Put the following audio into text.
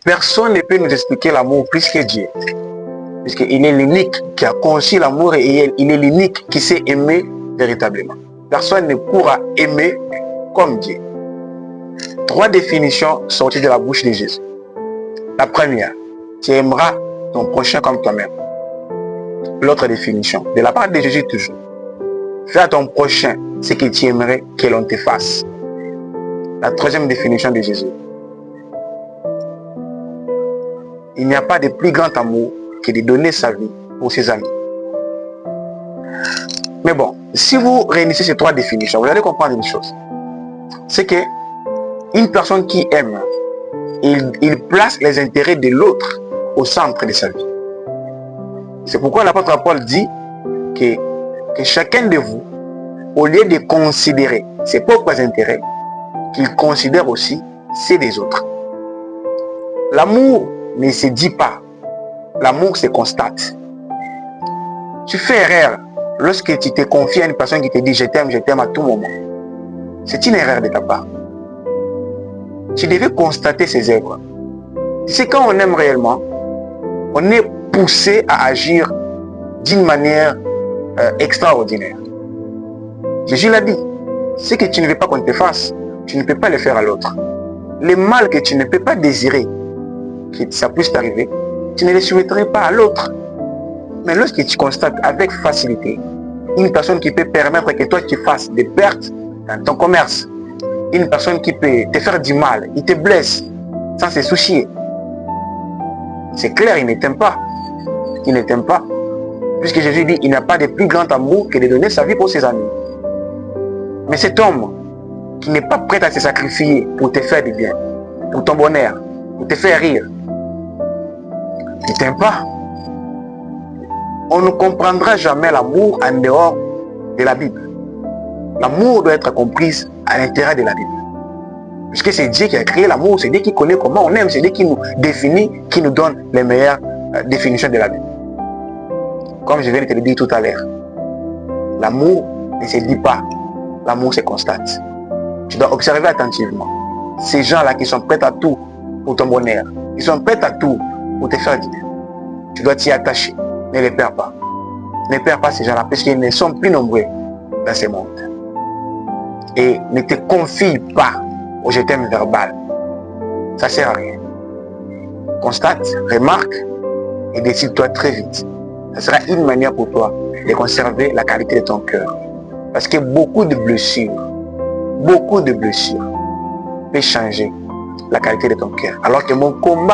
Personne ne peut nous expliquer l'amour plus que Dieu. Puisqu'il est l'unique qui a conçu l'amour et il est l'unique qui sait aimer véritablement. Personne ne pourra aimer comme Dieu. 3 définitions sorties de la bouche de Jésus. La première, tu aimeras ton prochain comme toi-même. L'autre définition, de la part de Jésus toujours, fais à ton prochain ce que tu aimerais que l'on te fasse. La troisième définition de Jésus, il n'y a pas de plus grand amour que de donner sa vie pour ses amis. Mais bon, si vous réunissez ces 3 définitions, vous allez comprendre une chose. C'est que une personne qui aime, il place les intérêts de l'autre au centre de sa vie. C'est pourquoi l'apôtre Paul dit que chacun de vous, au lieu de considérer ses propres intérêts, qu'il considère aussi ceux des autres. L'amour ne se dit pas. L'amour se constate. Tu fais erreur lorsque tu te confies à une personne qui te dit je t'aime à tout moment. C'est une erreur de ta part. Tu devais constater ses œuvres. Tu sais, quand on aime réellement, on est poussé à agir d'une manière extraordinaire. Jésus l'a dit. Ce que tu ne veux pas qu'on te fasse, tu ne peux pas le faire à l'autre. Le mal que tu ne peux pas désirer, que ça puisse t'arriver, tu ne le souhaiterais pas à l'autre. Mais lorsque tu constates avec facilité une personne qui peut permettre que toi tu fasses des pertes dans ton commerce, une personne qui peut te faire du mal, il te blesse sans se soucier, c'est clair, il ne t'aime pas. Il ne t'aime pas. Puisque Jésus dit, il n'y a pas de plus grand amour que de donner sa vie pour ses amis. Mais cet homme qui n'est pas prêt à se sacrifier pour te faire du bien, pour ton bonheur, pour te faire rire, il ne t'aime pas. On ne comprendra jamais l'amour en dehors de la Bible. L'amour doit être compris à l'intérieur de la Bible. Puisque c'est Dieu qui a créé l'amour, c'est Dieu qui connaît comment on aime, c'est Dieu qui nous définit, qui nous donne les meilleures définitions de la Bible. Comme je viens de te le dire tout à l'heure, l'amour ne se dit pas, l'amour se constate. Tu dois observer attentivement ces gens-là qui sont prêts à tout pour ton bonheur, qui sont prêts à tout pour te faire du bien. Tu dois t'y attacher. Ne les perds pas. Ne perds pas ces gens-là, parce qu'ils ne sont plus nombreux dans ce monde. Et ne te confie pas au je t'aime verbal. Ça ne sert à rien. Constate, remarque et décide-toi très vite. Ce sera une manière pour toi de conserver la qualité de ton cœur. Parce que beaucoup de blessures peuvent changer la qualité de ton cœur. Alors que mon combat